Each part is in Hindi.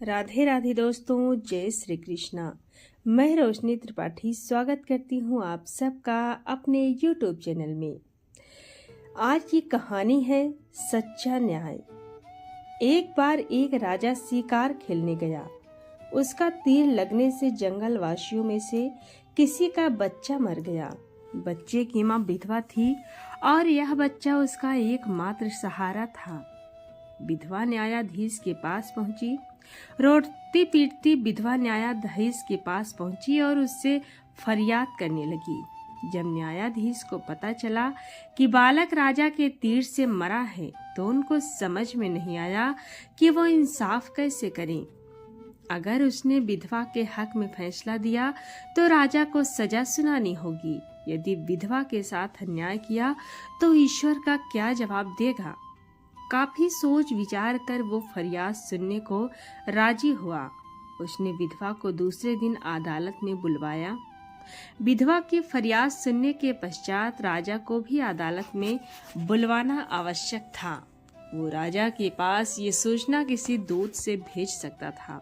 राधे राधे दोस्तों, जय श्री कृष्णा। मैं रोशनी त्रिपाठी स्वागत करती हूँ आप सबका अपने YouTube चैनल में। आज की कहानी है सच्चा न्याय। एक बार एक राजा शिकार खेलने गया। उसका तीर लगने से जंगल वासियों में से किसी का बच्चा मर गया। बच्चे की माँ विधवा थी और यह बच्चा उसका एकमात्र सहारा था। विधवा न्यायाधीश के पास पहुंची। रोती पीटती विधवा न्यायाधीश के पास पहुंची और उससे फरियाद करने लगी। जब न्यायाधीश को पता चला कि बालक राजा के तीर से मरा है तो उनको समझ में नहीं आया कि वो इंसाफ कैसे करें। अगर उसने विधवा के हक में फैसला दिया तो राजा को सजा सुनानी होगी। यदि विधवा के साथ अन्याय किया तो ईश्वर का क्या जवाब देगा। काफी सोच विचार कर वो फरियाद सुनने को राजी हुआ। उसने विधवा को दूसरे दिन अदालत में बुलवाया। विधवा की फरियाद सुनने के पश्चात राजा को भी अदालत में बुलवाना आवश्यक था। वो राजा के पास ये सूचना किसी दूत से भेज सकता था।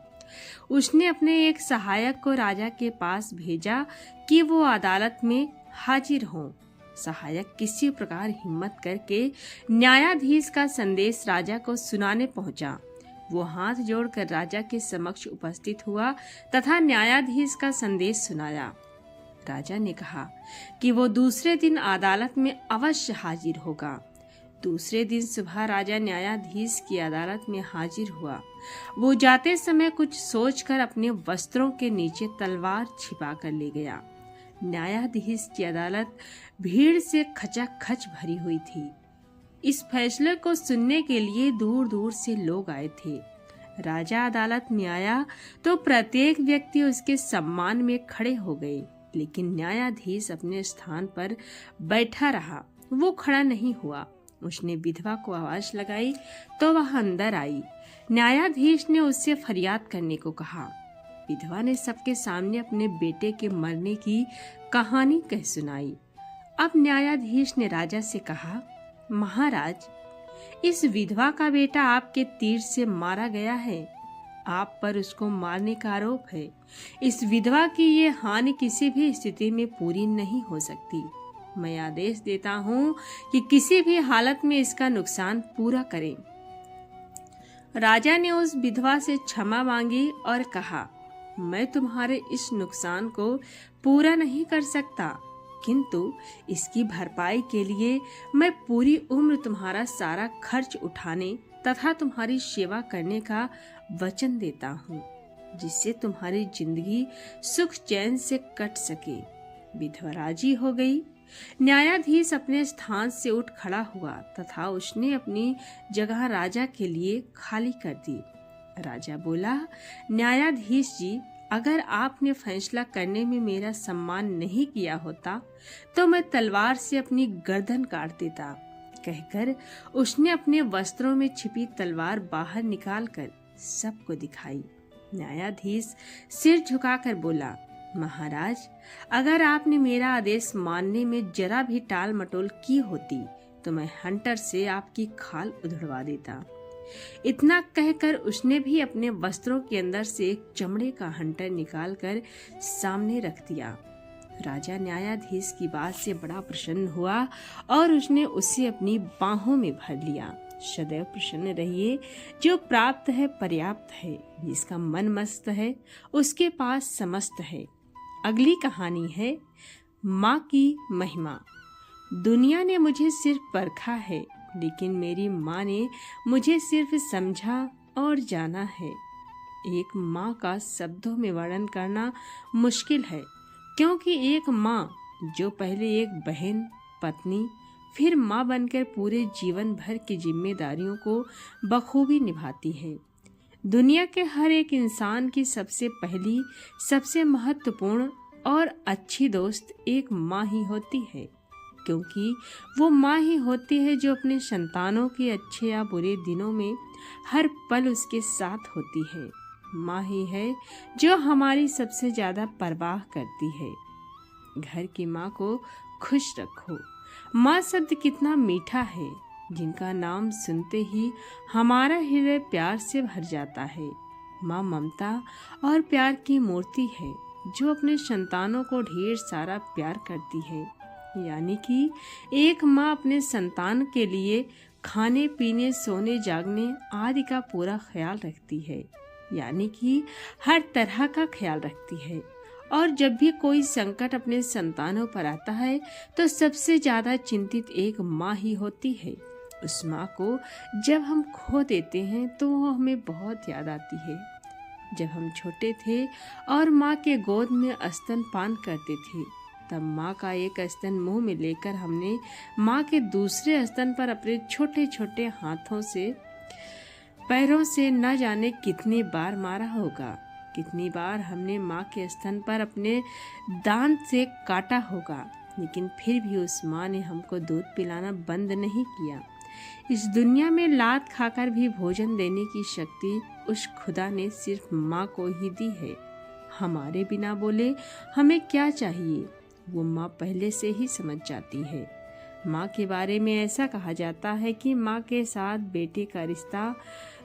उसने अपने एक सहायक को राजा के पास भेजा कि वो अदालत में हाजिर हो। सहायक किसी प्रकार हिम्मत करके न्यायाधीश का संदेश राजा को सुनाने पहुंचा। वो हाथ जोड़कर राजा के समक्ष उपस्थित हुआ तथा न्यायाधीश का संदेश सुनाया। राजा ने कहा कि वो दूसरे दिन अदालत में अवश्य हाजिर होगा। दूसरे दिन सुबह राजा न्यायाधीश की अदालत में हाजिर हुआ। वो जाते समय कुछ सोचकर अपने वस्त्रों के नीचे तलवार छिपा कर ले गया। न्यायाधीश की अदालत भीड़ से खचाखच भरी हुई थी। इस फैसले को सुनने के लिए दूर दूर से लोग आए थे। राजा अदालत में आया तो प्रत्येक व्यक्ति उसके सम्मान में खड़े हो गए, लेकिन न्यायाधीश अपने स्थान पर बैठा रहा। वो खड़ा नहीं हुआ। उसने विधवा को आवाज लगाई तो वह अंदर आई। न्यायाधीश ने उससे फरियाद करने को कहा। विधवा ने सबके सामने अपने बेटे के मरने की कहानी कह सुनाई। अब न्यायाधीश ने राजा से कहा, महाराज, इस विधवा का बेटा आपके तीर से मारा गया है। आप पर उसको मारने का आरोप है। इस विधवा की ये हानि किसी भी स्थिति में पूरी नहीं हो सकती। मैं आदेश देता हूँ कि किसी भी हालत में इसका नुकसान पूरा करें। राजा ने उस विधवा से क्षमा मांगी और कहा, मैं तुम्हारे इस नुकसान को पूरा नहीं कर सकता, किंतु इसकी भरपाई के लिए मैं पूरी उम्र तुम्हारा सारा खर्च उठाने तथा तुम्हारी सेवा करने का वचन देता हूँ, जिससे तुम्हारी जिंदगी सुख चैन से कट सके। विधवा राजी हो गई। न्यायाधीश अपने स्थान से उठ खड़ा हुआ तथा उसने अपनी जगह राजा के लिए खाली कर दी। राजा बोला, न्यायाधीश जी, अगर आपने फैसला करने में मेरा सम्मान नहीं किया होता तो मैं तलवार से अपनी गर्दन काट देता। कहकर उसने अपने वस्त्रों में छिपी तलवार बाहर निकालकर सबको दिखाई। न्यायाधीश सिर झुकाकर बोला, महाराज, अगर आपने मेरा आदेश मानने में जरा भी टाल मटोल की होती तो मैं हंटर से आपकी खाल उधड़वा देता। इतना कहकर उसने भी अपने वस्त्रों के अंदर से एक चमड़े का हंटर निकालकर सामने रख दिया। राजा न्यायाधीश की बात से बड़ा प्रसन्न हुआ और उसने उसे अपनी बाहों में भर लिया। सदैव प्रसन्न रहिए। जो प्राप्त है पर्याप्त है, जिसका मन मस्त है उसके पास समस्त है। अगली कहानी है माँ की महिमा। दुनिया ने मुझे सिर्फ परखा है, लेकिन मेरी माँ ने मुझे सिर्फ समझा और जाना है। एक माँ का शब्दों में वर्णन करना मुश्किल है, क्योंकि एक माँ जो पहले एक बहन, पत्नी, फिर माँ बनकर पूरे जीवन भर की जिम्मेदारियों को बखूबी निभाती है। दुनिया के हर एक इंसान की सबसे पहली, सबसे महत्वपूर्ण और अच्छी दोस्त एक माँ ही होती है, क्योंकि वो माँ ही होती है जो अपने संतानों के अच्छे या बुरे दिनों में हर पल उसके साथ होती है। माँ ही है जो हमारी सबसे ज्यादा परवाह करती है। घर की माँ को खुश रखो। माँ शब्द कितना मीठा है, जिनका नाम सुनते ही हमारा हृदय प्यार से भर जाता है। माँ ममता और प्यार की मूर्ति है जो अपने संतानों को ढेर सारा प्यार करती है। यानी कि एक माँ अपने संतान के लिए खाने पीने सोने जागने आदि का पूरा ख्याल रखती है, यानी कि हर तरह का ख्याल रखती है। और जब भी कोई संकट अपने संतानों पर आता है तो सबसे ज्यादा चिंतित एक माँ ही होती है। उस माँ को जब हम खो देते हैं तो वो हमें बहुत याद आती है। जब हम छोटे थे और माँ के गोद में स्तनपान करते थे, तब माँ का एक स्तन मुंह में लेकर हमने माँ के दूसरे स्तन पर अपने छोटे छोटे हाथों से पैरों से न जाने कितनी बार मारा होगा। कितनी बार हमने माँ के स्तन पर अपने दांत से काटा होगा, लेकिन फिर भी उस माँ ने हमको दूध पिलाना बंद नहीं किया। इस दुनिया में लात खाकर भी भोजन देने की शक्ति उस खुदा ने सिर्फ माँ को ही दी है। हमारे बिना बोले हमें क्या चाहिए वो माँ पहले से ही समझ जाती है। माँ के बारे में ऐसा कहा जाता है कि माँ के साथ बेटे का रिश्ता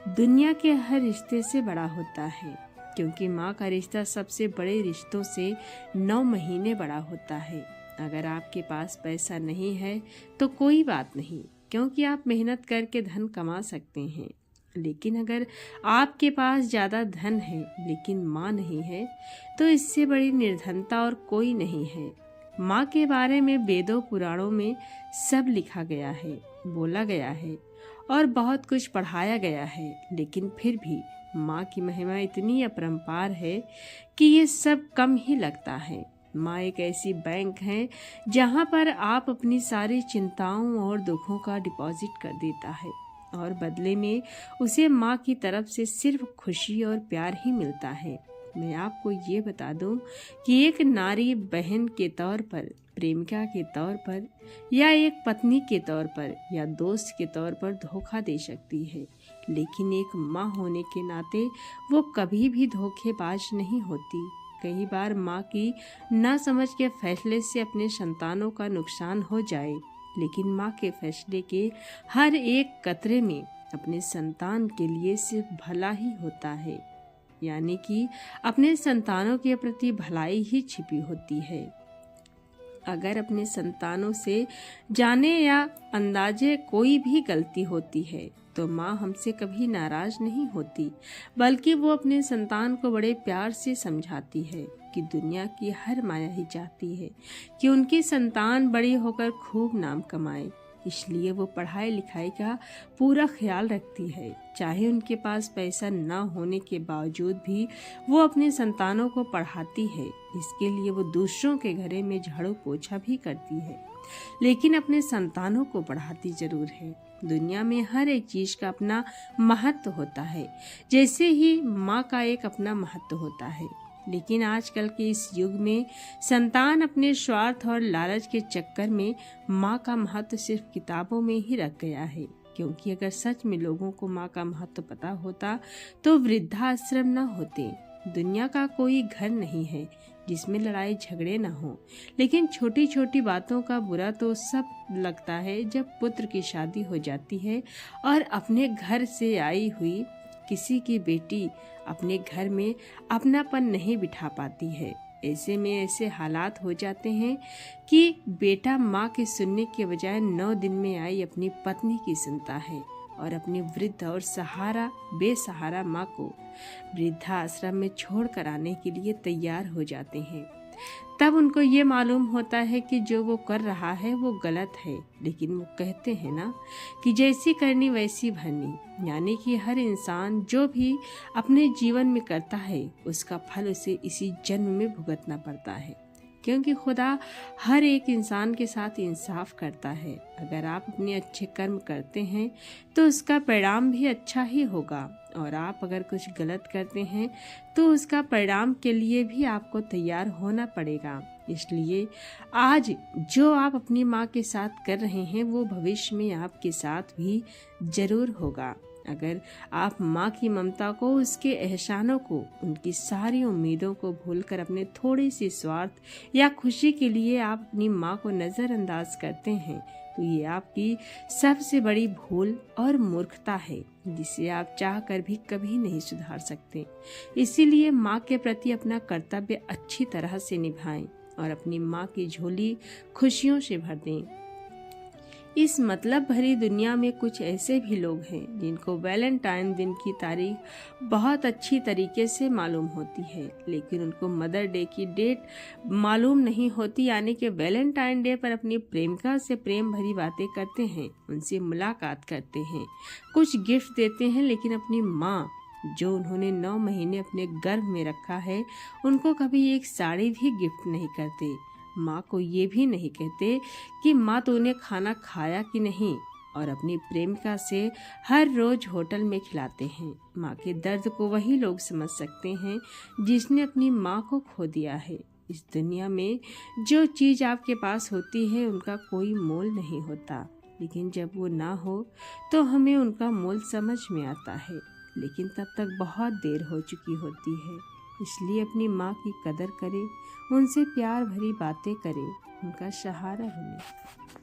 दुनिया के हर रिश्ते से बड़ा होता है, क्योंकि माँ का रिश्ता सबसे बड़े रिश्तों से 9 महीने बड़ा होता है। अगर आपके पास पैसा नहीं है तो कोई बात नहीं, क्योंकि आप मेहनत करके धन कमा सकते हैं। लेकिन अगर आपके पास ज़्यादा धन है लेकिन माँ नहीं है तो इससे बड़ी निर्धनता और कोई नहीं है। माँ के बारे में वेदों पुराणों में सब लिखा गया है, बोला गया है और बहुत कुछ पढ़ाया गया है, लेकिन फिर भी माँ की महिमा इतनी अपरंपार है कि ये सब कम ही लगता है। माँ एक ऐसी बैंक है जहाँ पर आप अपनी सारी चिंताओं और दुखों का डिपॉजिट कर देता है और बदले में उसे माँ की तरफ से सिर्फ खुशी और प्यार ही मिलता है। मैं आपको ये बता दूं कि एक नारी बहन के तौर पर, प्रेमिका के तौर पर या एक पत्नी के तौर पर या दोस्त के तौर पर धोखा दे सकती है, लेकिन एक माँ होने के नाते वो कभी भी धोखेबाज नहीं होती। कई बार माँ की ना समझ के फैसले से अपने संतानों का नुकसान हो जाए, लेकिन माँ के फैसले के हर एक कतरे में अपने संतान के लिए सिर्फ भला ही होता है, यानी कि अपने संतानों के प्रति भलाई ही छिपी होती है। अगर अपने संतानों से जाने या अंदाजे कोई भी गलती होती है तो माँ हमसे कभी नाराज नहीं होती, बल्कि वो अपने संतान को बड़े प्यार से समझाती है कि दुनिया की हर माया ही चाहती है कि उनकी संतान बड़ी होकर खूब नाम कमाए। इसलिए वो पढ़ाई लिखाई का पूरा ख्याल रखती है। चाहे उनके पास पैसा न होने के बावजूद भी वो अपने संतानों को पढ़ाती है। इसके लिए वो दूसरों के घरे में झाड़ू पोछा भी करती है, लेकिन अपने संतानों को पढ़ाती जरूर है। दुनिया में हर एक चीज का अपना महत्व होता है, जैसे ही माँ का एक अपना महत्व होता है। लेकिन आजकल के इस युग में संतान अपने स्वार्थ और लालच के चक्कर में माँ का महत्व सिर्फ किताबों में ही रख गया है, क्योंकि अगर सच में लोगों को माँ का महत्व पता होता तो वृद्धाश्रम न होते। दुनिया का कोई घर नहीं है जिसमें लड़ाई झगड़े न हो, लेकिन छोटी छोटी बातों का बुरा तो सब लगता है जब पुत्र की शादी हो जाती है और अपने घर से आई हुई किसी की बेटी अपने घर में अपनापन नहीं बिठा पाती है। ऐसे में ऐसे हालात हो जाते हैं कि बेटा माँ के सुनने के बजाय 9 दिन में आई अपनी पत्नी की सुनता है और अपनी वृद्ध और बेसहारा माँ को वृद्धाश्रम में छोड़ कर आने के लिए तैयार हो जाते हैं। तब उनको ये मालूम होता है कि जो वो कर रहा है वो गलत है, लेकिन वो कहते हैं ना कि जैसी करनी वैसी भरनी, यानी कि हर इंसान जो भी अपने जीवन में करता है उसका फल उसे इसी जन्म में भुगतना पड़ता है, क्योंकि खुदा हर एक इंसान के साथ इंसाफ करता है। अगर आप अपने अच्छे कर्म करते हैं तो उसका परिणाम भी अच्छा ही होगा, और आप अगर कुछ गलत करते हैं तो उसका परिणाम के लिए भी आपको तैयार होना पड़ेगा। इसलिए आज जो आप अपनी माँ के साथ कर रहे हैं वो भविष्य में आपके साथ भी जरूर होगा। अगर आप माँ की ममता को, उसके एहसानों को, उनकी सारी उम्मीदों को भूलकर अपने थोड़ी सी स्वार्थ या खुशी के लिए आप अपनी माँ को नज़रअंदाज करते हैं तो ये आपकी सबसे बड़ी भूल और मूर्खता है, जिसे आप चाह कर भी कभी नहीं सुधार सकते। इसीलिए माँ के प्रति अपना कर्तव्य अच्छी तरह से निभाएं और अपनी माँ की झोली खुशियों से भर दें। इस मतलब भरी दुनिया में कुछ ऐसे भी लोग हैं जिनको वैलेंटाइन दिन की तारीख बहुत अच्छी तरीके से मालूम होती है, लेकिन उनको मदर डे की डेट मालूम नहीं होती। यानी कि वैलेंटाइन डे पर अपनी प्रेमिका से प्रेम भरी बातें करते हैं, उनसे मुलाकात करते हैं, कुछ गिफ्ट देते हैं, लेकिन अपनी माँ जो उन्होंने 9 महीने अपने गर्भ में रखा है, उनको कभी एक साड़ी भी गिफ्ट नहीं करते। माँ को ये भी नहीं कहते कि माँ तूने खाना खाया कि नहीं, और अपनी प्रेमिका से हर रोज होटल में खिलाते हैं। माँ के दर्द को वही लोग समझ सकते हैं जिसने अपनी माँ को खो दिया है। इस दुनिया में जो चीज़ आपके पास होती है उनका कोई मोल नहीं होता, लेकिन जब वो ना हो तो हमें उनका मोल समझ में आता है, लेकिन तब तक बहुत देर हो चुकी होती है। इसलिए अपनी माँ की कदर करें, उनसे प्यार भरी बातें करें, उनका सहारा बने।